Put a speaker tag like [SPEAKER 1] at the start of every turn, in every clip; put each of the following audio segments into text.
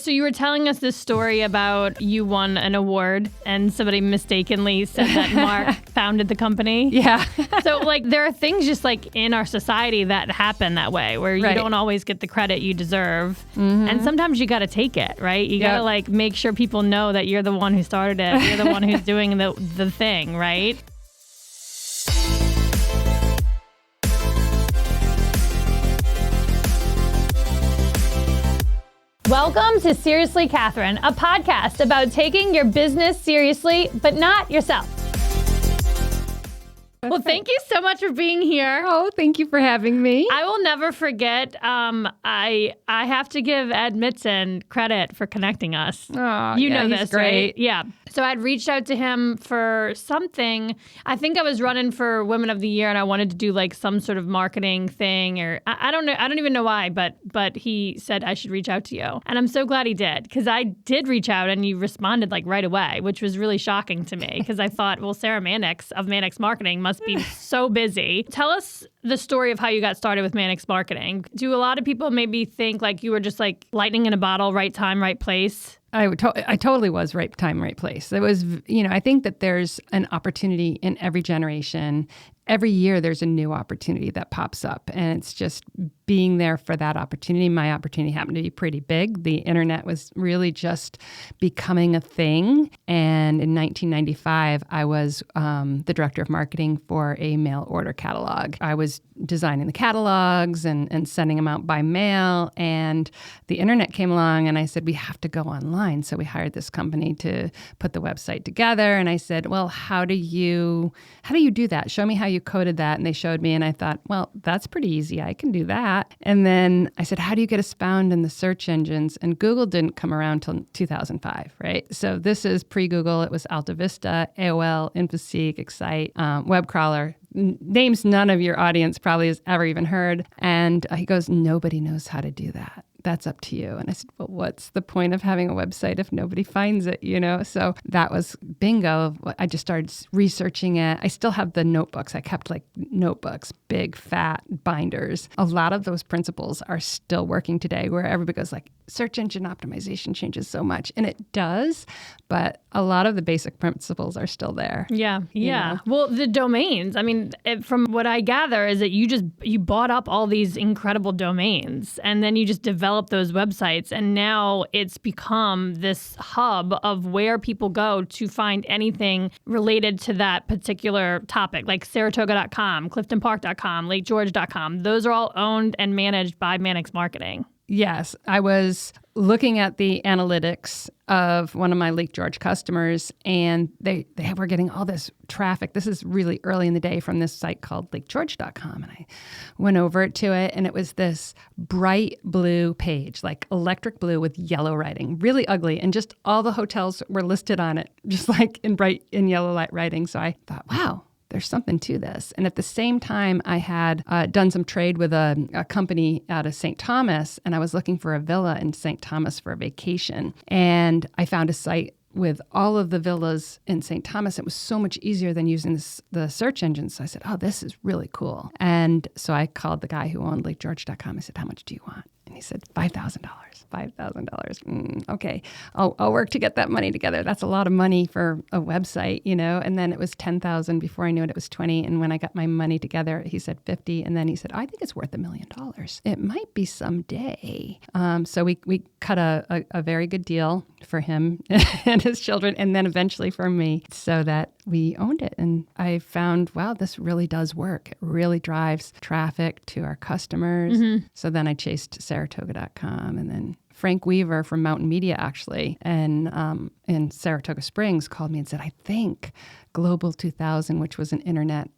[SPEAKER 1] So you were telling us this story about you won an award and somebody mistakenly said that Mark founded the company.
[SPEAKER 2] Yeah.
[SPEAKER 1] So like there are things just like in our society that happen that way where you don't always get the credit you deserve. And sometimes you got to take it, right? You got to like make sure people know that you're the one who started it. You're the one who's doing the thing, right? Welcome to Seriously Catherine, a podcast about taking your business seriously, but not yourself. Well, thank you so much for being here.
[SPEAKER 2] Oh, thank you for having me.
[SPEAKER 1] I will never forget. I have to give Ed Mitson credit for connecting us.
[SPEAKER 2] Oh,
[SPEAKER 1] you know
[SPEAKER 2] he's
[SPEAKER 1] this,
[SPEAKER 2] great.
[SPEAKER 1] right? Yeah. So I'd reached out to him for something. I think I was running for Women of the Year, and I wanted to do like some sort of marketing thing, or I don't know. I don't even know why, but he said I should reach out to you, and I'm so glad he did because I did reach out, and you responded like right away, which was really shocking to me because I thought, well, Sara Mannix of Mannix Marketing must be so busy. Tell us the story of how you got started with Mannix Marketing. Do a lot of people maybe think like you were just like lightning in a bottle, right time, right place?
[SPEAKER 2] I totally was right time, right place. It was, I think that there's an opportunity in every generation. Every year there's a new opportunity that pops up, and it's just being there for that opportunity. My opportunity happened to be pretty big. The internet was really just becoming a thing. And in 1995, I was the director of marketing for a mail order catalog. I was designing the catalogs and sending them out by mail. And the internet came along, and I said, we have to go online. So we hired this company to put the website together. And I said, well, how do you do that? Show me how you coded that. And they showed me, and I thought, well, that's pretty easy. I can do that. And then I said, how do you get us found in the search engines? And Google didn't come around till 2005, right? So this is pre-Google. It was Alta Vista, AOL, InfoSeek, Excite, web crawler. Names none of your audience probably has ever even heard. And he goes, nobody knows how to do that. That's up to you. And I said, well, what's the point of having a website if nobody finds it, So that was bingo. I just started researching it. I still have the notebooks. I kept like notebooks, big, fat binders. A lot of those principles are still working today where everybody goes like, search engine optimization changes so much. And it does, but a lot of the basic principles are still there.
[SPEAKER 1] Yeah. Well, the domains, I mean, from what I gather is that you bought up all these incredible domains and then you just developed those websites. And now it's become this hub of where people go to find anything related to that particular topic, like Saratoga.com, CliftonPark.com, LakeGeorge.com. Those are all owned and managed by Mannix Marketing.
[SPEAKER 2] Yes, I was looking at the analytics of one of my Lake George customers, and they were getting all this traffic. This is really early in the day from this site called LakeGeorge.com, and I went over to it, and it was this bright blue page, like electric blue with yellow writing, really ugly, and just all the hotels were listed on it, just like in yellow light writing. So I thought, wow. There's something to this. And at the same time, I had done some trade with a company out of St. Thomas, and I was looking for a villa in St. Thomas for a vacation. And I found a site with all of the villas in St. Thomas. It was so much easier than using the search engine. So I said, oh, this is really cool. And so I called the guy who owned LakeGeorge.com. I said, how much do you want? And he said, $5,000. $5,000. Okay, I'll work to get that money together. That's a lot of money for a website, And then it was $10,000. Before I knew it, it was $20,000. And when I got my money together, he said $50,000. And then he said, I think it's worth $1 million. It might be someday. So we cut a very good deal for him and his children, and then eventually for me, so that we owned it. And I found, wow, this really does work. It really drives traffic to our customers. Mm-hmm. So then I chased Saratoga.com, and then Frank Weaver from Mountain Media, actually, and in Saratoga Springs called me and said, I think Global 2000, which was an internet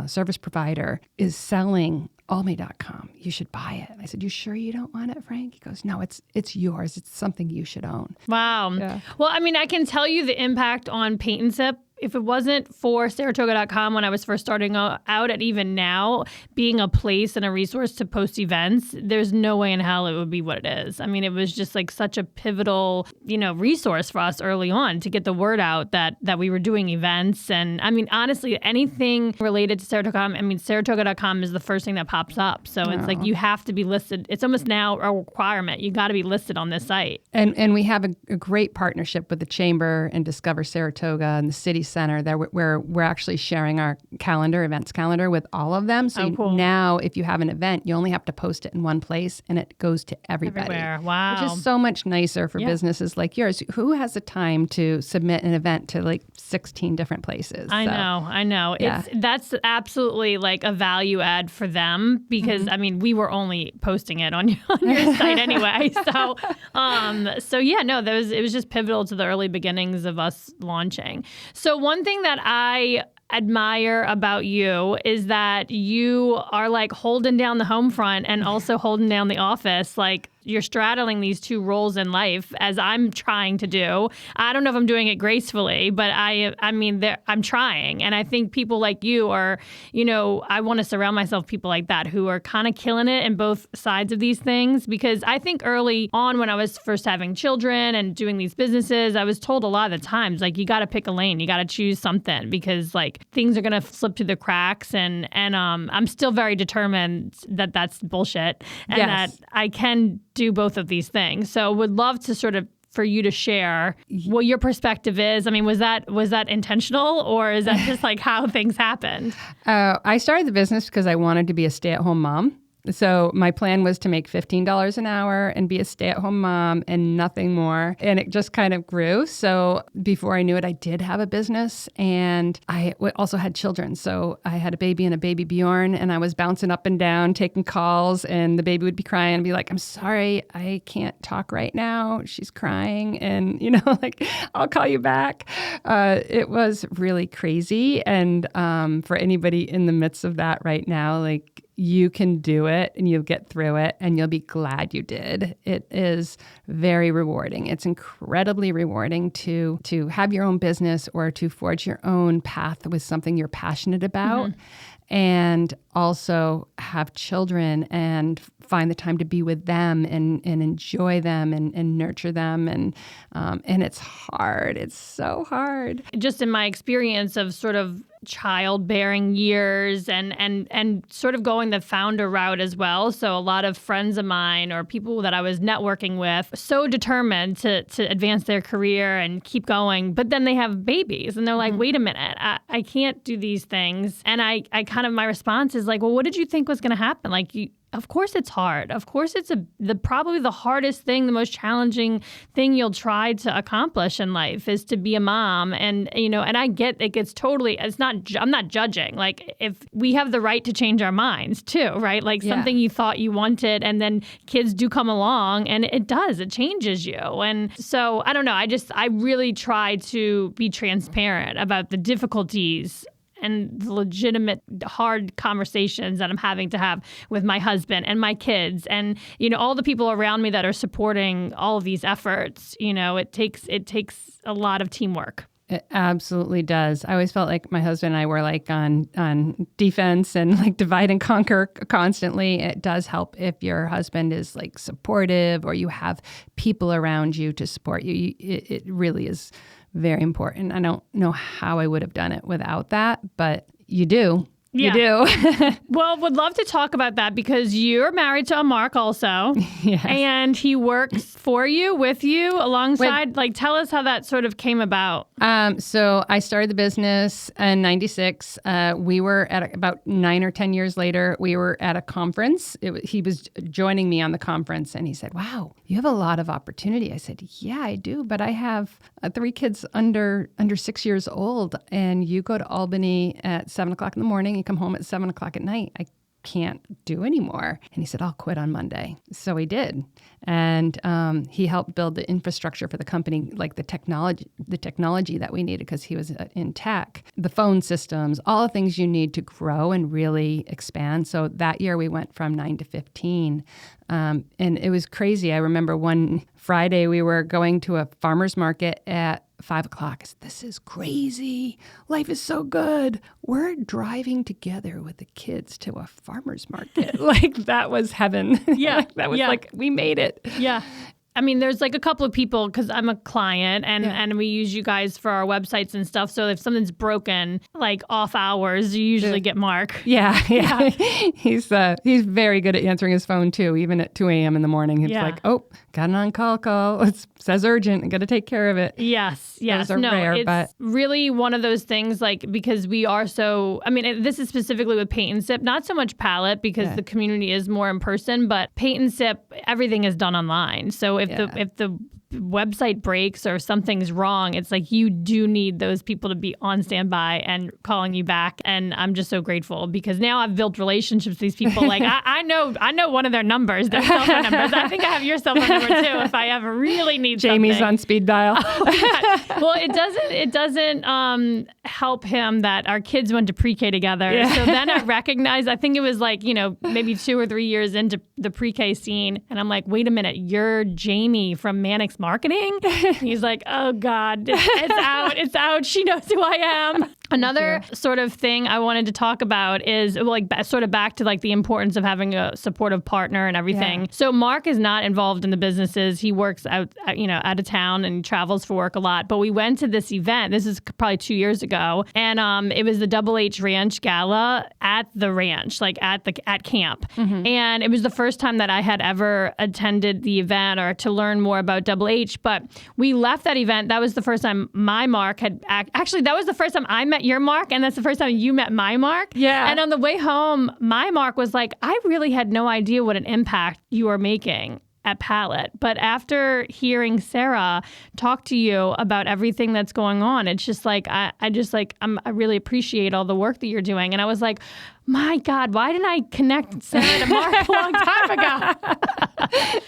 [SPEAKER 2] service provider, is selling Alme.com. You should buy it. I said, you sure you don't want it, Frank? He goes, no, it's yours. It's something you should own.
[SPEAKER 1] Wow. Yeah. Well, I mean, I can tell you the impact on Paint and Sip if it wasn't for Saratoga.com when I was first starting out, and even now being a place and a resource to post events, there's no way in hell it would be what it is. I mean, it was just like such a pivotal, resource for us early on to get the word out that we were doing events. And I mean, honestly, anything related to Saratoga.com, I mean, Saratoga.com is the first thing that pops up. So it's like you have to be listed. It's almost now a requirement. You got to be listed on this site.
[SPEAKER 2] And we have a great partnership with the Chamber and Discover Saratoga and the City Center there, where we're actually sharing our events calendar with all of them. So
[SPEAKER 1] cool.
[SPEAKER 2] Now if you have an event, you only have to post it in one place and it goes to everybody.
[SPEAKER 1] Everywhere. Wow.
[SPEAKER 2] Which is so much nicer for businesses like yours. Who has the time to submit an event to like 16 different places?
[SPEAKER 1] I know.
[SPEAKER 2] Yeah.
[SPEAKER 1] That's absolutely like a value add for them because I mean, we were only posting it on your site anyway. So it was just pivotal to the early beginnings of us launching. So one thing that I admire about you is that you are like holding down the home front and also holding down the office. Like you're straddling these two roles in life as I'm trying to do. I don't know if I'm doing it gracefully, but I'm trying. And I think people like you are, I want to surround myself with people like that who are kind of killing it in both sides of these things. Because I think early on when I was first having children and doing these businesses, I was told a lot of the times, like, you got to pick a lane, you got to choose something because like things are going to slip through the cracks. And I'm still very determined that that's bullshit and that I can do both of these things. So would love to sort of for you to share what your perspective is. I mean, was that intentional or is that just like how things happened?
[SPEAKER 2] I started the business because I wanted to be a stay-at-home mom. So my plan was to make $15 an hour and be a stay-at-home mom and nothing more. And it just kind of grew. So before I knew it, I did have a business and I also had children. So I had a baby and a baby Bjorn and I was bouncing up and down, taking calls and the baby would be crying and be like, I'm sorry, I can't talk right now. She's crying and, like, I'll call you back. It was really crazy. And for anybody in the midst of that right now, like, you can do it and you'll get through it and you'll be glad you did. It is very rewarding. It's incredibly rewarding to have your own business or to forge your own path with something you're passionate about and also have children and find the time to be with them and enjoy them and nurture them. And it's hard. It's so hard.
[SPEAKER 1] Just in my experience of sort of childbearing years and sort of going the founder route as well. So a lot of friends of mine or people that I was networking with, so determined to advance their career and keep going, but then they have babies and they're like, wait a minute, I can't do these things. And I kind of, my response is like, well, what did you think was going to happen? Like, of course it's hard. Of course it's probably the hardest thing, the most challenging thing you'll try to accomplish in life is to be a mom. And, and I get it gets totally, I'm not judging. Like if we have the right to change our minds too, right? Like something you thought you wanted and then kids do come along and it changes you. And so I don't know. I really try to be transparent about the difficulties and the legitimate hard conversations that I'm having to have with my husband and my kids and, all the people around me that are supporting all of these efforts. It takes a lot of teamwork.
[SPEAKER 2] It absolutely does. I always felt like my husband and I were like on defense and like divide and conquer constantly. It does help if your husband is like supportive or you have people around you to support you. It really is very important. I don't know how I would have done it without that, but you do. You do.
[SPEAKER 1] Well, would love to talk about that because you're married to a Mark also.
[SPEAKER 2] Yes.
[SPEAKER 1] And he works for you, with you, alongside. Tell us how that sort of came about.
[SPEAKER 2] So I started the business in 96. We were at about 9 or 10 years later, we were at a conference. He was joining me on the conference and he said, wow, you have a lot of opportunity. I said, yeah, I do. But I have 3 kids under 6 years old and you go to Albany at 7 o'clock in the morning. You come home at 7 o'clock at night. I can't do anymore. And he said, I'll quit on Monday. So he did. And he helped build the infrastructure for the company, like the technology that we needed because he was in tech, the phone systems, all the things you need to grow and really expand. So that year we went from 9 to 15. And it was crazy. I remember one Friday we were going to a farmer's market at 5:00. I said, this is crazy. Life is so good. We're driving together with the kids to a farmer's market. Like, that was heaven.
[SPEAKER 1] Yeah.
[SPEAKER 2] Like, that was like, we made it.
[SPEAKER 1] Yeah. I mean, there's like a couple of people, because I'm a client and we use you guys for our websites and stuff. So if something's broken, like off hours, you usually get Mark.
[SPEAKER 2] Yeah. He's very good at answering his phone too, even at 2 a.m. in the morning. He's like, oh, got an on-call call. It says urgent. I got to take care of it.
[SPEAKER 1] Yes.
[SPEAKER 2] Those are rare,
[SPEAKER 1] it's
[SPEAKER 2] but
[SPEAKER 1] really one of those things, like, because we are so, I mean, this is specifically with Paint and Sip, not so much palette, because the community is more in person, but Paint and Sip, everything is done online. So if the website breaks or something's wrong, it's like you do need those people to be on standby and calling you back. And I'm just so grateful, because now I've built relationships with these people. Like I know one of their numbers, their cell phone numbers. I think I have your cell phone number too if I ever really need
[SPEAKER 2] Jamie's
[SPEAKER 1] something.
[SPEAKER 2] on speed dial.
[SPEAKER 1] Well, it doesn't help him that our kids went to pre-K together.
[SPEAKER 2] Yeah.
[SPEAKER 1] So then I recognized, I think it was like, maybe 2 or 3 years into the pre-K scene. And I'm like, wait a minute, you're Jamie from Mannix Marketing? He's like, oh God, it's out. She knows who I am. Another sort of thing I wanted to talk about is like sort of back to like the importance of having a supportive partner and everything. Yeah. So Mark is not involved in the businesses. He works out of town and travels for work a lot. But we went to this event. This is probably 2 years ago, and it was the Double H Ranch Gala at the ranch, like at camp. Mm-hmm. And it was the first time that I had ever attended the event or to learn more about Double H. But we left that event. That was the first time my Mark had actually. That was the first time I met your Mark, and that's the first time you met my Mark.
[SPEAKER 2] Yeah.
[SPEAKER 1] And on the way home, my Mark was like, I really had no idea what an impact you are making at Palette. But after hearing Sara talk to you about everything that's going on, it's just like, I really appreciate all the work that you're doing. And I was like, my God, why didn't I connect Sara to Mark a long time ago?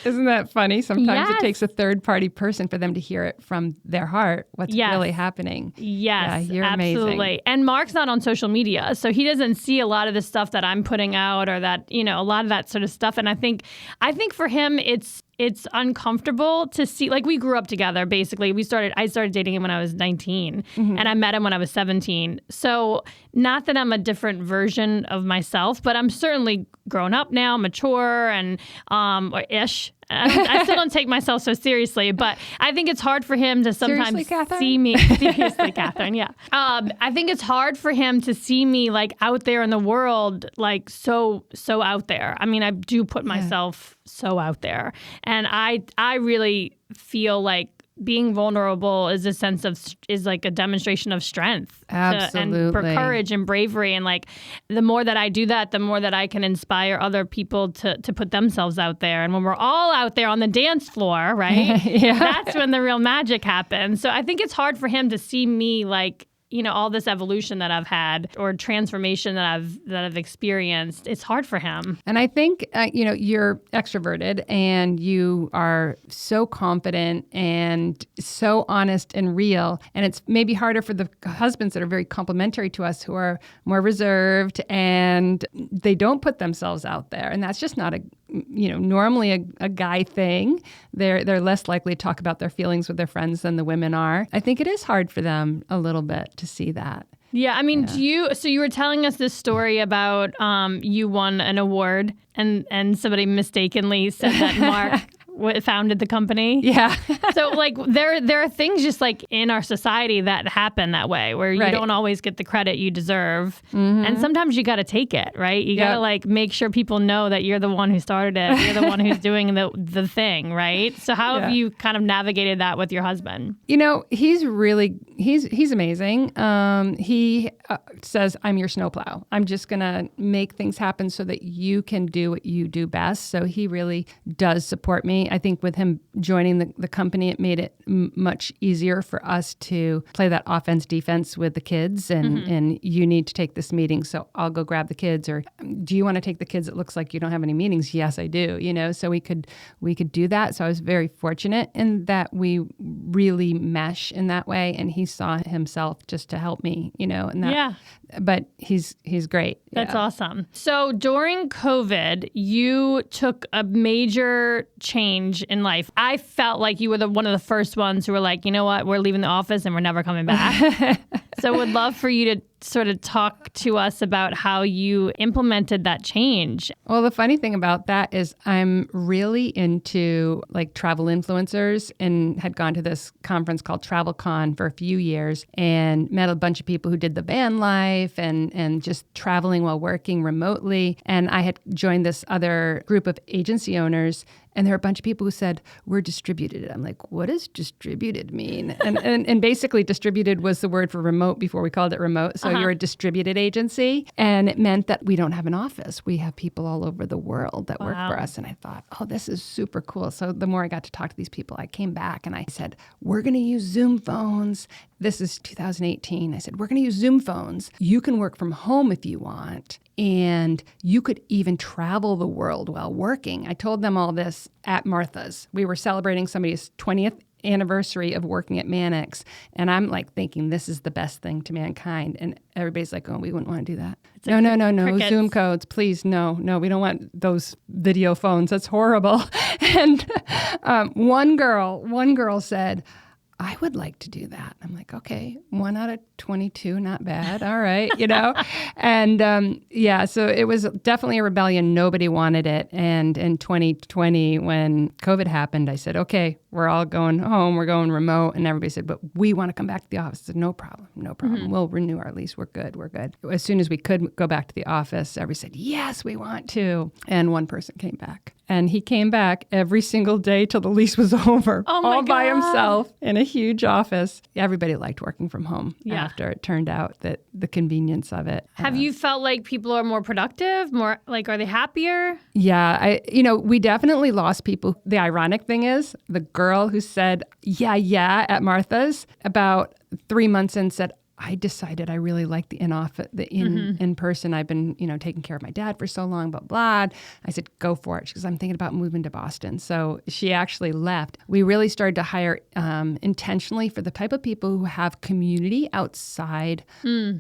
[SPEAKER 2] Isn't that funny? Sometimes it takes a third-party person for them to hear it from their heart, what's really happening.
[SPEAKER 1] Yes,
[SPEAKER 2] you're
[SPEAKER 1] absolutely.
[SPEAKER 2] amazing.
[SPEAKER 1] And Mark's not on social media, so he doesn't see a lot of the stuff that I'm putting out or that, a lot of that sort of stuff. And I think for him, it's uncomfortable to see, like, we grew up together, basically. I started dating him when I was 19, mm-hmm. and I met him when I was 17. So not that I'm a different version of myself, but I'm certainly grown up now, mature, and or ish. I still don't take myself so seriously, but I think it's hard for him to sometimes see me. Seriously, Catherine, yeah. I think it's hard for him to see me like out there in the world, like so out there. I mean, I do put myself so out there, and I really feel like being vulnerable is like a demonstration of strength.
[SPEAKER 2] Absolutely.
[SPEAKER 1] And for courage and bravery. And like, the more that I do that, the more that I can inspire other people to put themselves out there. And when we're all out there on the dance floor, right? That's when the real magic happens. So I think it's hard for him to see me like, all this evolution that I've had or transformation that I've experienced. It's hard for him.
[SPEAKER 2] And I think, you're extroverted and you are so confident and so honest and real. And it's maybe harder for the husbands that are very complimentary to us, who are more reserved and they don't put themselves out there. And that's just not normally a guy thing. They're less likely to talk about their feelings with their friends than the women are. I think it is hard for them a little bit to see that.
[SPEAKER 1] Yeah, I mean, so you were telling us this story about you won an award and somebody mistakenly said that Mark founded the company.
[SPEAKER 2] Yeah.
[SPEAKER 1] So like there are things just like in our society that happen that way, where you don't always get the credit you deserve. Mm-hmm. And sometimes you got to take it, right? You got to like make sure people know that you're the one who started it. You're the one who's doing the thing, right? So how have you kind of navigated that with your husband?
[SPEAKER 2] He's amazing. He says, I'm your snowplow. I'm just going to make things happen so that you can do what you do best. So he really does support me. I think with him joining the company, it made it much easier for us to play that offense defense with the kids. And you need to take this meeting, so I'll go grab the kids. Or do you want to take the kids? It looks like you don't have any meetings. Yes, I do. So we could do that. So I was very fortunate in that we really mesh in that way. And he saw himself just to help me, and that. Yeah. But he's great.
[SPEAKER 1] That's awesome. So during COVID, you took a major change change in life. I felt like you were one of the first ones who were like, you know what, we're leaving the office and we're never coming back. So would love for you to sort of talk to us about how you implemented that change.
[SPEAKER 2] Well, the funny thing about that is I'm really into like travel influencers and had gone to this conference called TravelCon for a few years and met a bunch of people who did the van life and just traveling while working remotely. And I had joined this other group of agency owners, and there were a bunch of people who said, we're distributed. I'm like, what does distributed mean? And basically distributed was the word for remote before we called it remote. So you're a distributed agency. And it meant that we don't have an office. We have people all over the world that work for us. And I thought, oh, this is super cool. So the more I got to talk to these people, I came back and I said, we're going to use Zoom phones. This is 2018. I said, we're going to use Zoom phones. You can work from home if you want. And you could even travel the world while working. I told them all this at Martha's. We were celebrating somebody's 20th anniversary of working at Mannix. And I'm like thinking this is the best thing to mankind. And everybody's like, oh, we wouldn't want to do that. It's no. Crickets. Zoom codes, please. No, we don't want those video phones. That's horrible. And one girl said, I would like to do that. I'm like, okay, 1 out of 22, not bad. All right, And so it was definitely a rebellion. Nobody wanted it. And in 2020, when COVID happened, I said, okay, we're all going home. We're going remote. And everybody said, but we want to come back to the office. I said, no problem. Mm-hmm. We'll renew our lease. We're good. As soon as we could go back to the office, everybody said, yes, we want to. And one person came back. And he came back every single day till the lease was over, all by himself in a huge office. Everybody liked working from home after it turned out that the convenience of it.
[SPEAKER 1] Have you felt like people are more productive, more like, are they happier?
[SPEAKER 2] Yeah, we definitely lost people. The ironic thing is the girl who said, yeah, at Martha's about 3 months in said, I decided I really like the in person. I've been, taking care of my dad for so long, blah, blah. I said, go for it. She goes, I'm thinking about moving to Boston. So she actually left. We really started to hire intentionally for the type of people who have community outside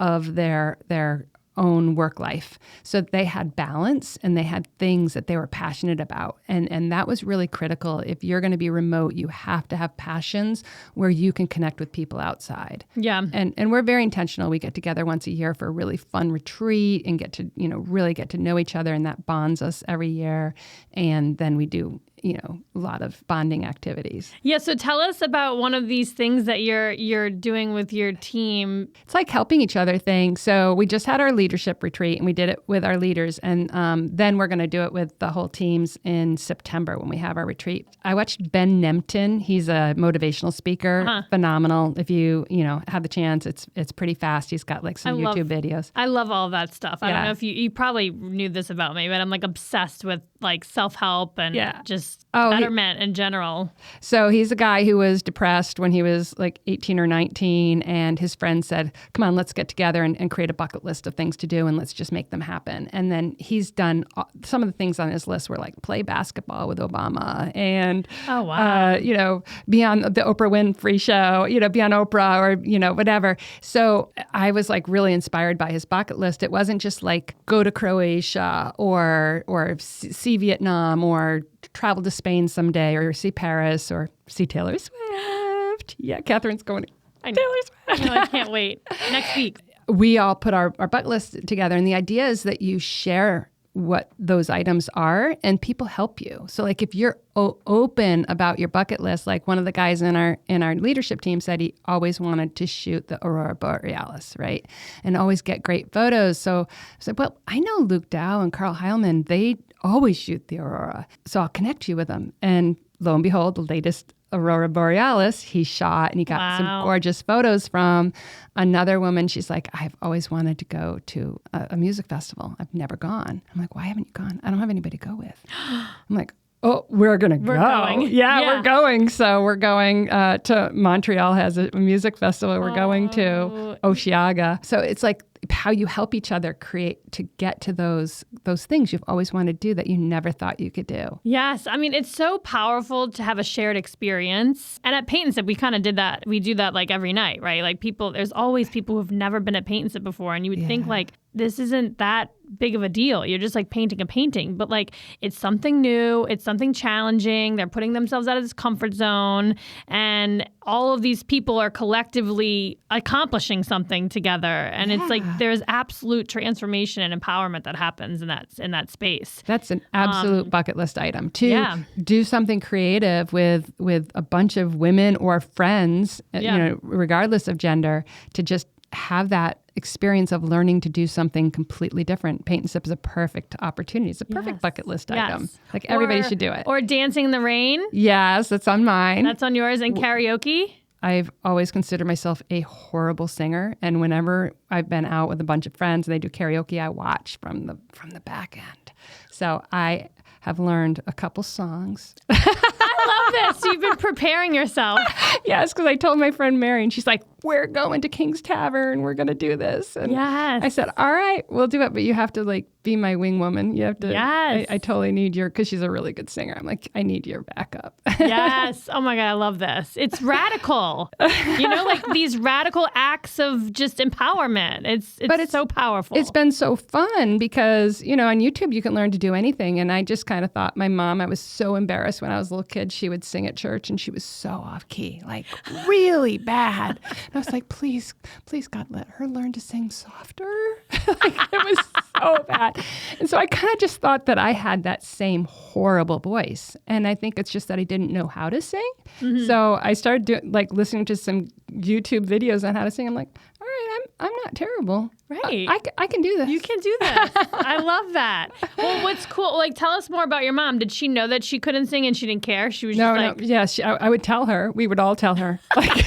[SPEAKER 2] of their own work life. So they had balance and they had things that they were passionate about. And that was really critical. If you're going to be remote, you have to have passions where you can connect with people outside. Yeah. And we're very intentional. We get together once a year for a really fun retreat and get to, really get to know each other, and that bonds us every year. And then we do a lot of bonding activities.
[SPEAKER 1] Yeah, so tell us about one of these things that you're doing with your team.
[SPEAKER 2] It's like helping each other thing. So we just had our leadership retreat, and we did it with our leaders. And then we're going to do it with the whole teams in September when we have our retreat. I watched Ben Nemtin. He's a motivational speaker. Phenomenal. If you have the chance, it's pretty fast. He's got like some YouTube videos.
[SPEAKER 1] I love all that stuff. I don't know if you probably knew this about me, but I'm like obsessed with like self-help and just betterment in general.
[SPEAKER 2] So he's a guy who was depressed when he was like 18 or 19, and his friend said, come on, let's get together and create a bucket list of things to do, and let's just make them happen. And then he's done some of the things on his list were like play basketball with Obama and, be on the Oprah Winfrey show, be on Oprah or, whatever. So I was like really inspired by his bucket list. It wasn't just like go to Croatia or see Vietnam or travel to Spain someday or see Paris or see Taylor Swift. Yeah, Catherine's going to Taylor Swift.
[SPEAKER 1] I can't wait. Next week.
[SPEAKER 2] We all put our bucket list together, and the idea is that you share what those items are and people help you. So like if you're open about your bucket list, like one of the guys in our leadership team said he always wanted to shoot the Aurora Borealis, right? And always get great photos. So I said, well, I know Luke Dow and Carl Heilman, they always shoot the Aurora. So I'll connect you with them. And lo and behold, the latest Aurora Borealis he shot, and he got some gorgeous photos from another woman. She's like, I've always wanted to go to a music festival. I've never gone. I'm like, why haven't you gone? I don't have anybody to go with. I'm like, oh, we're going to go.
[SPEAKER 1] Going.
[SPEAKER 2] Yeah, we're going. So we're going to Montreal has a music festival. We're going to Osheaga. So it's like how you help each other create to get to those things you've always wanted to do that you never thought you could do.
[SPEAKER 1] Yes. I mean, it's so powerful to have a shared experience. And at Paint and Sip, we kind of did that. We do that like every night, right? Like there's always people who've never been at Paint and Sip before. And you would think like this isn't that big of a deal. You're just like painting a painting, but like it's something new, it's something challenging. They're putting themselves out of this comfort zone, and all of these people are collectively accomplishing something together. And it's like there's absolute transformation and empowerment that happens in that space.
[SPEAKER 2] That's an absolute bucket list item. To do something creative with a bunch of women or friends, regardless of gender, to just have that experience of learning to do something completely different. Paint and sip is a perfect opportunity. It's a perfect bucket list item. Like everybody should do it.
[SPEAKER 1] Or dancing in the rain.
[SPEAKER 2] Yes, that's on mine.
[SPEAKER 1] That's on yours. And karaoke.
[SPEAKER 2] I've always considered myself a horrible singer, and whenever I've been out with a bunch of friends and they do karaoke, I watch from the back end. So I have learned a couple songs.
[SPEAKER 1] I love this. You've been preparing yourself.
[SPEAKER 2] Yes, because I told my friend Mary, and she's like, we're going to King's Tavern. We're going to do this. And I said, all right, we'll do it. But you have to like be my wing woman. You have to.
[SPEAKER 1] Yes.
[SPEAKER 2] I totally need because she's a really good singer. I'm like, I need your backup.
[SPEAKER 1] Yes. Oh my God, I love this. It's radical. Like these radical acts of just empowerment. It's so powerful.
[SPEAKER 2] It's been so fun because, on YouTube you can learn to do anything. And I just kind of thought my mom, I was so embarrassed when I was a little kid. She would sing at church and she was so off key, like really bad. And I was like, please, God, let her learn to sing softer. Like, it was so bad. And so I kind of just thought that I had that same horrible voice. And I think it's just that I didn't know how to sing. Mm-hmm. So I started listening to some YouTube videos on how to sing. I'm like, all right, I'm not terrible.
[SPEAKER 1] Right.
[SPEAKER 2] I can do this.
[SPEAKER 1] You can do this. I love that. Well, what's cool, like, tell us more about your mom. Did she know that she couldn't sing and she didn't care? She was just like...
[SPEAKER 2] No. Yes, I would tell her. We would all tell her, like,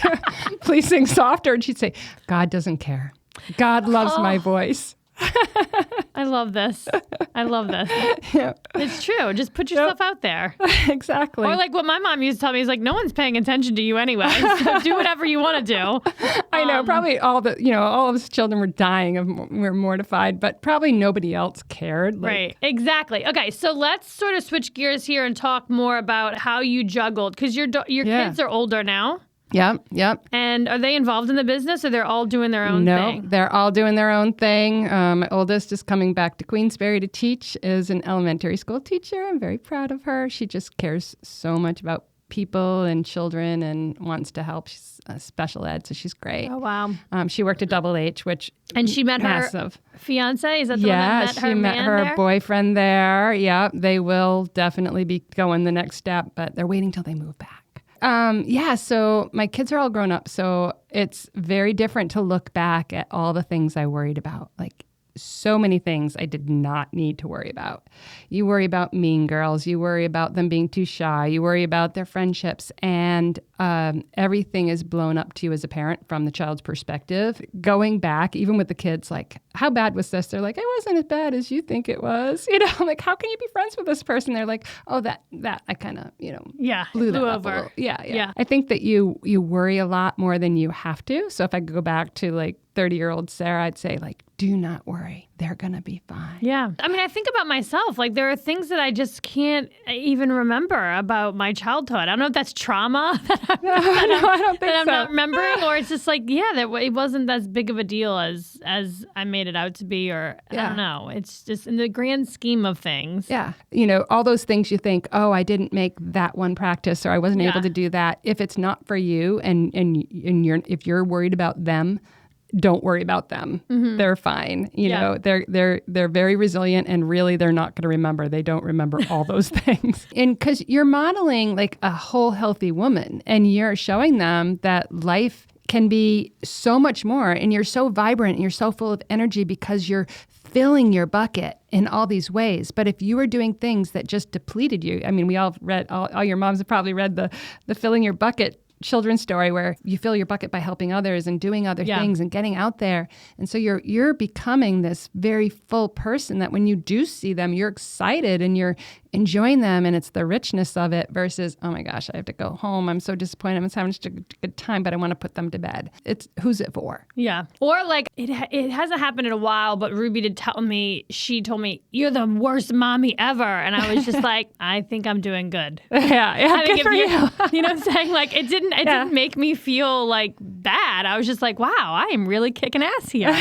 [SPEAKER 2] please sing softer. And she'd say, God doesn't care. God loves my voice.
[SPEAKER 1] I love this. Yeah. It's true. Just put yourself out there.
[SPEAKER 2] Exactly.
[SPEAKER 1] Or like what my mom used to tell me is like, no one's paying attention to you anyway. So do whatever you want to do.
[SPEAKER 2] I know. Probably all of us children were dying. We're mortified, but probably nobody else cared.
[SPEAKER 1] Right. Exactly. Okay. So let's sort of switch gears here and talk more about how you juggled, because your kids are older now.
[SPEAKER 2] Yep.
[SPEAKER 1] And are they involved in the business, or they're all doing their own thing?
[SPEAKER 2] No, they're all doing their own thing. My oldest is coming back to Queensbury to teach, is an elementary school teacher. I'm very proud of her. She just cares so much about people and children and wants to help. She's special ed, so she's great.
[SPEAKER 1] Oh, wow.
[SPEAKER 2] She worked at Double H,
[SPEAKER 1] and she met her fiance? Is that the one that met her
[SPEAKER 2] she met her boyfriend there. Yeah, they will definitely be going the next step, but they're waiting till they move back. So my kids are all grown up, so it's very different to look back at all the things I worried about. Like, so many things I did not need to worry about. You worry about mean girls. You worry about them being too shy. You worry about their friendships. And everything is blown up to you as a parent from the child's perspective. Going back, even with the kids, like, how bad was this? They're like, it wasn't as bad as you think it was. Like, how can you be friends with this person? They're like, oh, that I kind of, blew that up a little. Yeah. I think that you worry a lot more than you have to. So if I go back to like 30-year-old Sarah, I'd say, like, do not worry. They're going to be fine.
[SPEAKER 1] Yeah. I mean, I think about myself. Like, there are things that I just can't even remember about my childhood. I don't know if that's trauma
[SPEAKER 2] I don't think
[SPEAKER 1] I'm not remembering, or it's just like, that it wasn't as big of a deal as I made it out to be, or I don't know. It's just in the grand scheme of things.
[SPEAKER 2] Yeah. All those things you think, oh, I didn't make that one practice, or I wasn't able to do that. If it's not for you and if you're worried about them, don't worry about them. Mm-hmm. They're fine. They're very resilient, and really they're not going to remember. They don't remember all those things. And because you're modeling like a whole healthy woman, and you're showing them that life can be so much more, and you're so vibrant and you're so full of energy because you're filling your bucket in all these ways. But if you were doing things that just depleted you, I mean, we all read, all your moms have probably read the filling your bucket children's story, where you fill your bucket by helping others and doing other things and getting out there. And so you're becoming this very full person that when you do see them, you're excited and you're enjoying them, and it's the richness of it versus, oh my gosh, I have to go home. I'm so disappointed. I'm having such a good time, but I want to put them to bed. It's who's it for? Yeah.
[SPEAKER 1] Or like it hasn't happened in a while, but Ruby she told me, you're the worst mommy ever. And I was just like, I think I'm doing good.
[SPEAKER 2] Yeah. Good for you.
[SPEAKER 1] You know what I'm saying? Like it didn't make me feel like bad. I was just like, wow, I am really kicking ass here.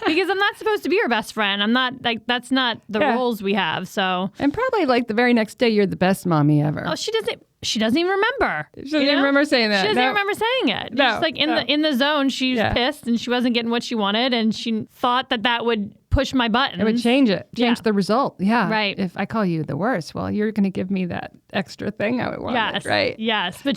[SPEAKER 1] Because I'm not supposed to be her best friend. I'm not like, that's not the roles we have. So,
[SPEAKER 2] and probably like the very next day, you're the best mommy ever.
[SPEAKER 1] oh, she doesn't even remember.
[SPEAKER 2] She doesn't even remember saying that.
[SPEAKER 1] She doesn't even remember saying it.
[SPEAKER 2] No,
[SPEAKER 1] Just like in the zone, she was pissed and she wasn't getting what she wanted, and she thought that would push my buttons.
[SPEAKER 2] It would change the result. Yeah.
[SPEAKER 1] Right.
[SPEAKER 2] If I call you the worst, well, you're going to give me that extra thing I would want.
[SPEAKER 1] Yes.
[SPEAKER 2] Right.
[SPEAKER 1] Yes. But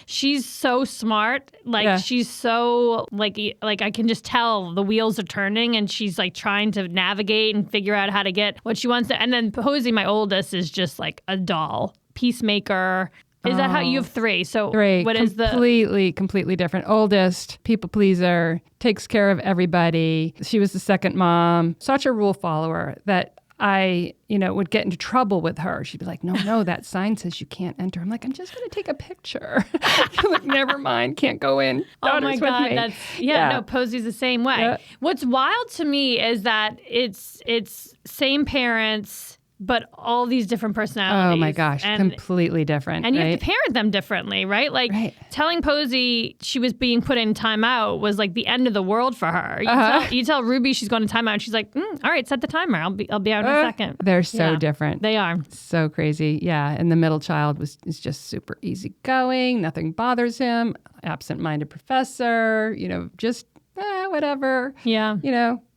[SPEAKER 1] she's so smart. Like she's so like I can just tell the wheels are turning, and she's like trying to navigate and figure out how to get what she wants to. And then Posey, my oldest, is just like a doll. Peacemaker. Is that how you have three? So what is the
[SPEAKER 2] completely different? Oldest, people pleaser, takes care of everybody. She was the second mom. Such a rule follower that I, would get into trouble with her. She'd be like, no, that sign says you can't enter. I'm like, I'm just going to take a picture. Like, never mind, can't go in.
[SPEAKER 1] Oh my God,
[SPEAKER 2] with me.
[SPEAKER 1] no, Posey's the same way.
[SPEAKER 2] Yeah.
[SPEAKER 1] What's wild to me is that it's same parents, but all these different personalities.
[SPEAKER 2] Oh my gosh, completely different.
[SPEAKER 1] And you have to parent them differently, right? Like telling Posey she was being put in timeout was like the end of the world for her. You tell Ruby she's going to timeout, and she's like, all right, set the timer. I'll be out in a second.
[SPEAKER 2] They're so different.
[SPEAKER 1] They are.
[SPEAKER 2] So crazy. Yeah. And the middle child is just super easygoing. Nothing bothers him. Absent-minded professor, just whatever.
[SPEAKER 1] Yeah.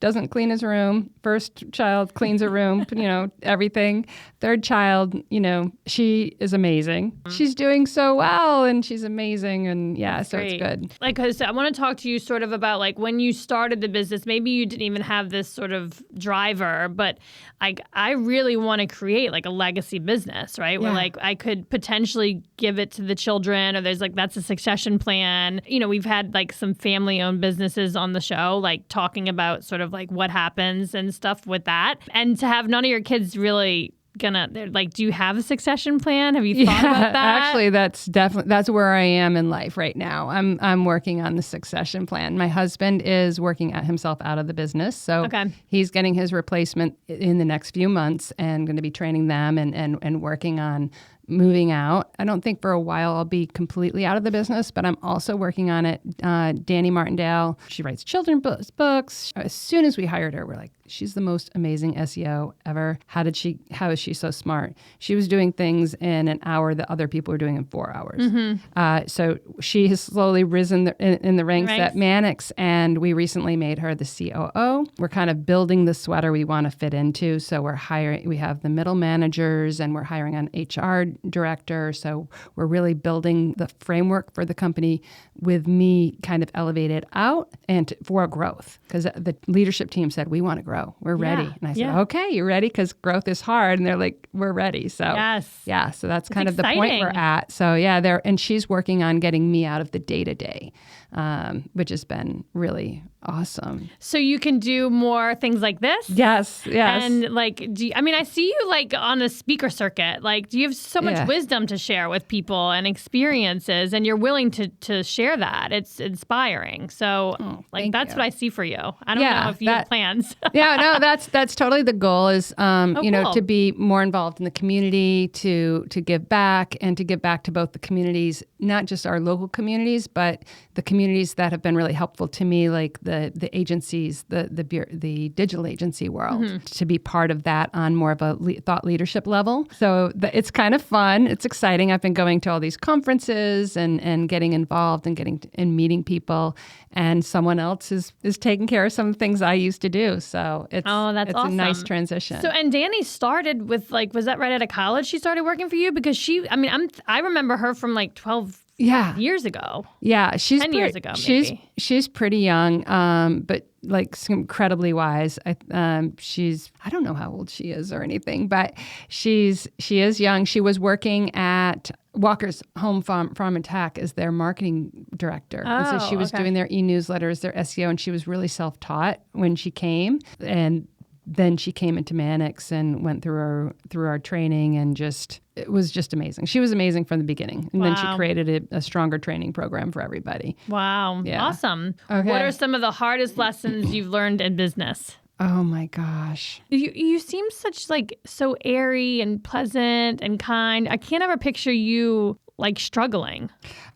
[SPEAKER 2] Doesn't clean his room. First child cleans her room, everything. Third child, she is amazing. She's doing so well, and she's amazing. And so it's good.
[SPEAKER 1] Like, cause I want to talk to you sort of about like when you started the business, maybe you didn't even have this sort of driver, but I really want to create like a legacy business, right? Where like I could potentially give it to the children, or there's like, that's a succession plan. We've had like some family owned businesses on the show, like talking about sort of like what happens and stuff with that. And to have none of your kids really they're like, do you have a succession plan? Have you thought about that?
[SPEAKER 2] Actually, that's where I am in life right now. I'm working on the succession plan. My husband is working himself out of the business. So he's getting his replacement in the next few months, and going to be training them and working on moving out. I don't think for a while I'll be completely out of the business, but I'm also working on it. Danny Martindale, she writes children's books. As soon as we hired her, we're like, she's the most amazing SEO ever. How is she so smart? She was doing things in an hour that other people were doing in 4 hours. Mm-hmm. So she has slowly risen in the ranks at Mannix, and we recently made her the COO. We're kind of building the sweater we want to fit into. So we have the middle managers, and we're hiring an HR director. So we're really building the framework for the company with me kind of elevated out and for growth, because the leadership team said, we want to grow. We're ready. And I said, okay, you ready? Because growth is hard. And they're like, we're ready. So so that's kind of the point we're at. So and she's working on getting me out of the day-to-day, which has been really awesome.
[SPEAKER 1] So you can do more things like this?
[SPEAKER 2] Yes.
[SPEAKER 1] And like, I see you like on the speaker circuit. Like, do you have so much wisdom to share with people and experiences, and you're willing to share that? It's inspiring. So that's what I see for you. I don't know if you have plans.
[SPEAKER 2] That's totally the goal is,
[SPEAKER 1] cool.
[SPEAKER 2] to be more involved in the community, to give back, and to give back to both the communities, not just our local communities, but the communities that have been really helpful to me, like the agencies, the digital agency world, to be part of that on more of a thought leadership level. So it's kind of fun. It's exciting. I've been going to all these conferences and getting involved and meeting people, and someone else is taking care of some of the things I used to do. So it's
[SPEAKER 1] awesome.
[SPEAKER 2] A nice transition.
[SPEAKER 1] So, and Danny started with was that right out of college she started working for you? Because I remember her from like 12 years ago.
[SPEAKER 2] Yeah, she's
[SPEAKER 1] 10 years ago, maybe.
[SPEAKER 2] She's pretty young, but like incredibly wise. I don't know how old she is or anything, but she is young. She was working at Walker's Home Farm and Tech as their marketing director. And so she was doing their e-newsletters, their SEO, and she was really self-taught when she came. And then she came into Mannix and went through our training, and it was just amazing. She was amazing from the beginning. And then she created a stronger training program for everybody.
[SPEAKER 1] Wow. Yeah. Awesome.
[SPEAKER 2] Okay.
[SPEAKER 1] What are some of the hardest lessons you've learned in business?
[SPEAKER 2] Oh my gosh.
[SPEAKER 1] You seem so airy and pleasant and kind. I can't ever picture you like struggling?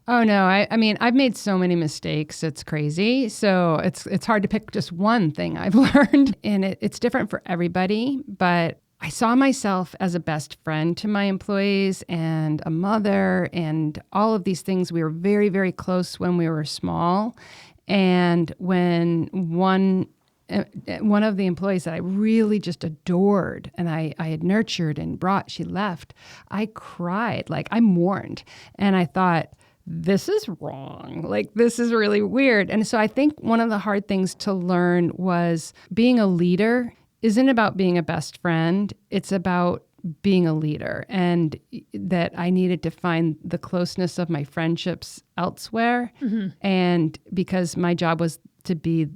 [SPEAKER 2] Oh no, I mean, I've made so many mistakes. It's crazy. So it's hard to pick just one thing I've learned, and it's different for everybody. But I saw myself as a best friend to my employees and a mother and all of these things. We were very, very close when we were small. And when one of the employees that I really just adored and I had nurtured and brought, she left, I cried. Like, I mourned. And I thought, this is wrong. Like, this is really weird. And so I think one of the hard things to learn was being a leader isn't about being a best friend. It's about being a leader, and that I needed to find the closeness of my friendships elsewhere. And because my job was to be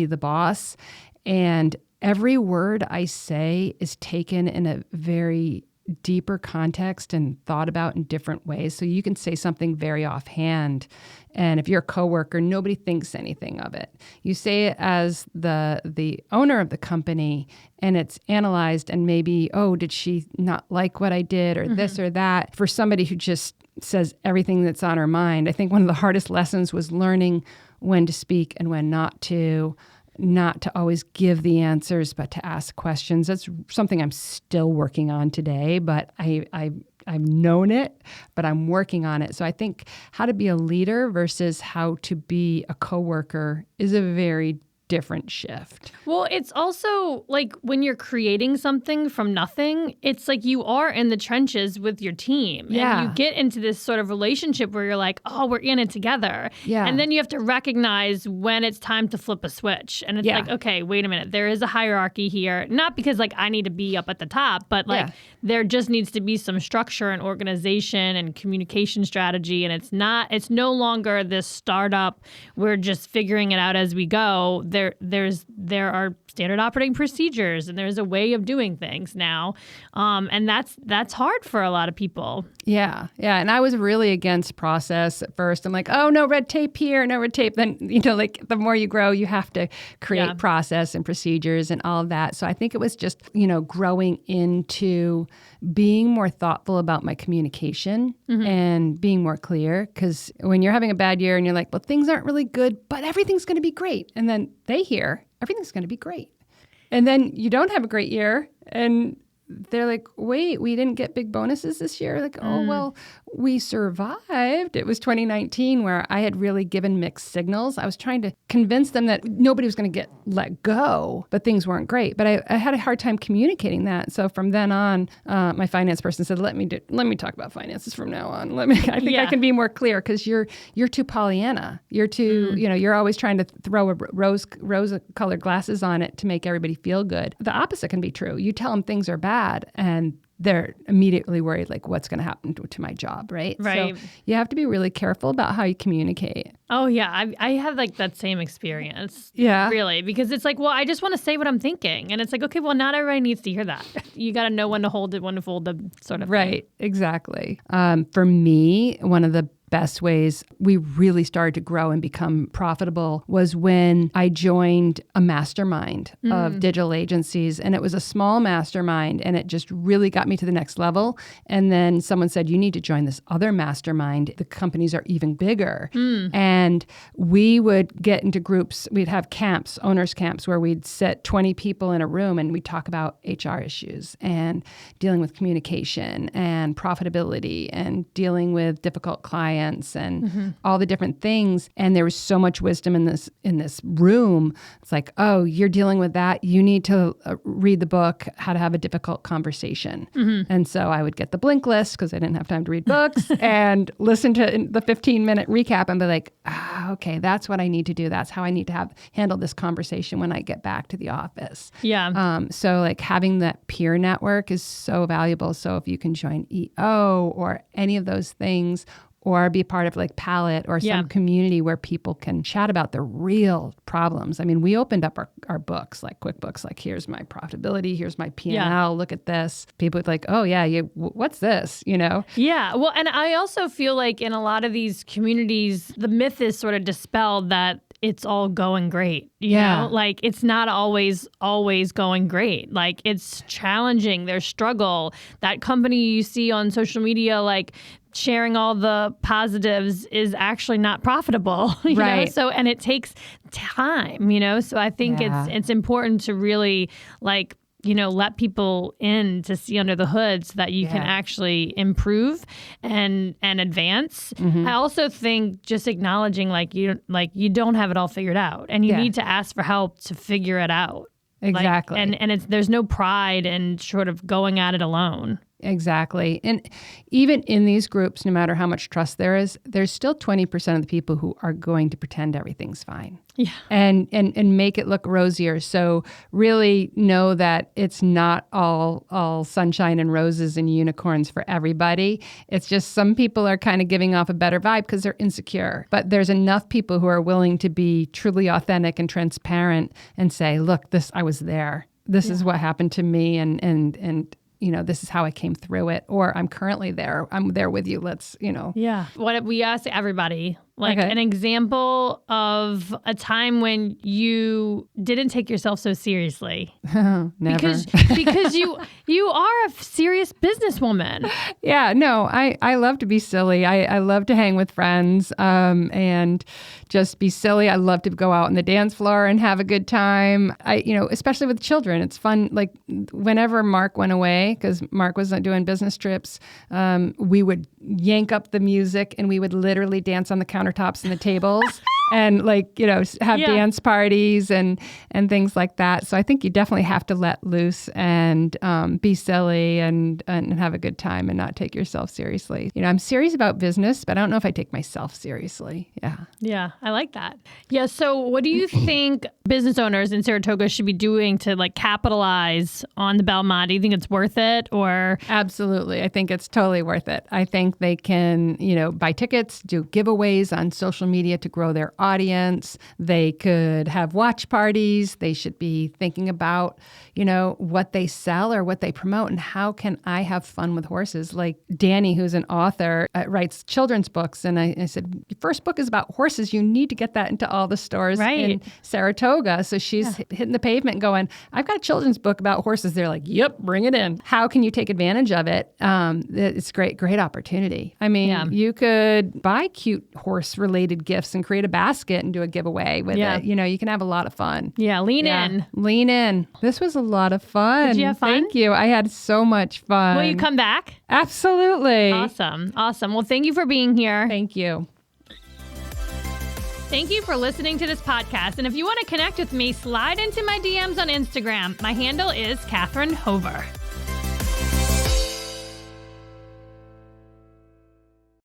[SPEAKER 2] the boss, and every word I say is taken in a very deeper context and thought about in different ways. So you can say something very offhand, and if you're a coworker, nobody thinks anything of it. You say it as the owner of the company, and it's analyzed, and maybe, oh, did she not like what I did, or this or that? For somebody who just says everything that's on her mind, I think one of the hardest lessons was learning when to speak and when not to always give the answers, but to ask questions. That's something I'm still working on today, but I've known it, but I'm working on it. So I think how to be a leader versus how to be a coworker is a very different shift.
[SPEAKER 1] Well, it's also like when you're creating something from nothing, it's like you are in the trenches with your team.
[SPEAKER 2] Yeah.
[SPEAKER 1] And you get into this sort of relationship where you're like, oh, we're in it together.
[SPEAKER 2] Yeah.
[SPEAKER 1] And then you have to recognize when it's time to flip a switch. And it's like, okay, wait a minute. There is a hierarchy here. Not because like I need to be up at the top, but like there just needs to be some structure and organization and communication strategy. And it's no longer this startup. We're just figuring it out as we go. There are standard operating procedures, and there's a way of doing things now, and that's hard for a lot of people. Yeah.
[SPEAKER 2] And I was really against process at first. I'm like, oh, no red tape here, no red tape. Then like the more you grow, you have to create process and procedures and all of that. So I think it was just growing into being more thoughtful about my communication and being more clear. Because when you're having a bad year and you're like, well, things aren't really good, but everything's going to be great. And then they hear everything's going to be great. And then you don't have a great year and they're like, wait, we didn't get big bonuses this year. Like, oh, well, we survived. It was 2019 where I had really given mixed signals. I was trying to convince them that nobody was going to get let go, but things weren't great. But I had a hard time communicating that. So from then on, my finance person said, let me talk about finances from now on. I think I can be more clear because you're too Pollyanna. You're too, you're always trying to throw a rose-colored glasses on it to make everybody feel good. The opposite can be true. You tell them things are bad, and they're immediately worried, like, what's going to happen to my job, right?
[SPEAKER 1] Right.
[SPEAKER 2] So you have to be really careful about how you communicate.
[SPEAKER 1] Oh, yeah. I have, like, that same experience.
[SPEAKER 2] Yeah.
[SPEAKER 1] Really. Because it's like, well, I just want to say what I'm thinking. And it's like, okay, well, not everybody needs to hear that. You got to know when to hold it, when to fold the sort of
[SPEAKER 2] Right.
[SPEAKER 1] thing.
[SPEAKER 2] Exactly. For me, one of the best ways we really started to grow and become profitable was when I joined a mastermind of digital agencies. And it was a small mastermind, and it just really got me to the next level. And then someone said, you need to join this other mastermind. The companies are even bigger. And we would get into groups. We'd have camps, owners camps, where we'd sit 20 people in a room and we'd talk about HR issues and dealing with communication and profitability and dealing with difficult clients and all the different things. And there was so much wisdom in this room. It's like, oh, you're dealing with that. You need to read the book, How to Have a Difficult Conversation. And so I would get the blink list because I didn't have time to read books and listen to the 15-minute recap and be like, okay, that's what I need to do. That's how I need to handle this conversation when I get back to the office.
[SPEAKER 1] Yeah.
[SPEAKER 2] So like having that peer network is so valuable. So if you can join EO or any of those things, or be part of like Palette or some community where people can chat about the real problems. I mean, we opened up our books, like QuickBooks, like here's my profitability, here's my P&L, look at this. People would like, oh yeah, what's this,
[SPEAKER 1] Yeah, well, and I also feel like in a lot of these communities, the myth is sort of dispelled that it's all going great. You know? Like it's not always going great. Like it's challenging. There's struggle. That company you see on social media, like sharing all the positives is actually not profitable, you
[SPEAKER 2] Right.
[SPEAKER 1] know? So, and it takes time, you know? So I think it's important to really like, you know, let people in to see under the hood so that you can actually improve and advance. I also think just acknowledging like you don't have it all figured out and you need to ask for help to figure it out.
[SPEAKER 2] Exactly.
[SPEAKER 1] And there's no pride in sort of going at it alone.
[SPEAKER 2] Exactly. And even in these groups, no matter how much trust there is, there's still 20% of the people who are going to pretend everything's fine.
[SPEAKER 1] Yeah.
[SPEAKER 2] And make it look rosier. So really know that it's not all sunshine and roses and unicorns for everybody. It's just some people are kind of giving off a better vibe because they're insecure. But there's enough people who are willing to be truly authentic and transparent and say, look, I was there. This is what happened to me and you know, this is how I came through it, or I'm currently there. I'm there with you. Let's, you know.
[SPEAKER 1] Yeah. What we ask everybody, like an example of a time when you didn't take yourself so seriously.
[SPEAKER 2] Never.
[SPEAKER 1] Because you are a serious businesswoman.
[SPEAKER 2] Yeah, no, I love to be silly. I love to hang with friends and just be silly. I love to go out on the dance floor and have a good time. Especially with children, it's fun. Like whenever Mark went away, because Mark was doing business trips, we would yank up the music and we would literally dance on the countertops and the tables and have dance parties and things like that. So I think you definitely have to let loose and be silly and have a good time and not take yourself seriously. You know, I'm serious about business, but I don't know if I take myself seriously. Yeah.
[SPEAKER 1] Yeah, I like that. Yeah. So what do you think business owners in Saratoga should be doing to like capitalize on the Belmont? Do you think it's worth it or?
[SPEAKER 2] Absolutely. I think it's totally worth it. I think they can, buy tickets, do giveaways on social media to grow their audience. They could have watch parties. They should be thinking about, what they sell or what they promote and how can I have fun with horses? Like Danny, who's an author, writes children's books. And I said, your first book is about horses. You need to get that into all the stores in Saratoga. So she's hitting the pavement going, I've got a children's book about horses. They're like, yep, bring it in. How can you take advantage of it? It's great opportunity. I mean, you could buy cute horse-related gifts and create a basket and do a giveaway with it. You can have a lot of fun.
[SPEAKER 1] Yeah, lean in.
[SPEAKER 2] Lean in. This was a lot of fun.
[SPEAKER 1] Did you have fun?
[SPEAKER 2] Thank you. I had so much fun.
[SPEAKER 1] Will you come back?
[SPEAKER 2] Absolutely.
[SPEAKER 1] Awesome. Well, thank you for being here.
[SPEAKER 2] Thank you.
[SPEAKER 1] Thank you for listening to this podcast. And if you want to connect with me, slide into my DMs on Instagram. My handle is Catherine Hover.